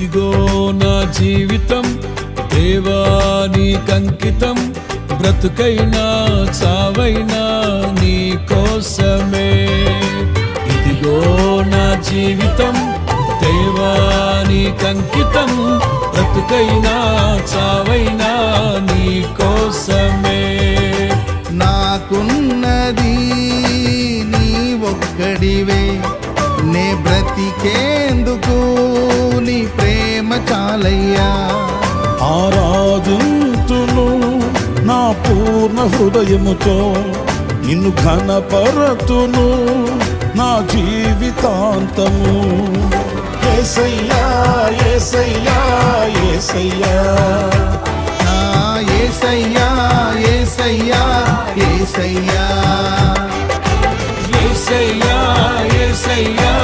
ఇదిగో నా జీవితం దేవా నీకంకితం, బ్రతుకైనా చావైనా నీ కోసమే. ఇదిగో నా జీవితం దేవా నీకంకితం, బ్రతుకైనా చావైనా నీ కోసమే. నాకున్నది నీ ఒక్కడివే, నే బ్రతికేందుకు నీ ప్రేమ చాలయ్యా. ఆరాధింతును నా పూర్ణ హృదయముతో, నిన్ను ఘనపరతును నా జీవితాంతము. యేసయ్యా యేసయ్యా యేసయ్యా, నా యేసయ్యా యేసయ్యా యేసయ్యా, యేసయ్యా యేసయ్యా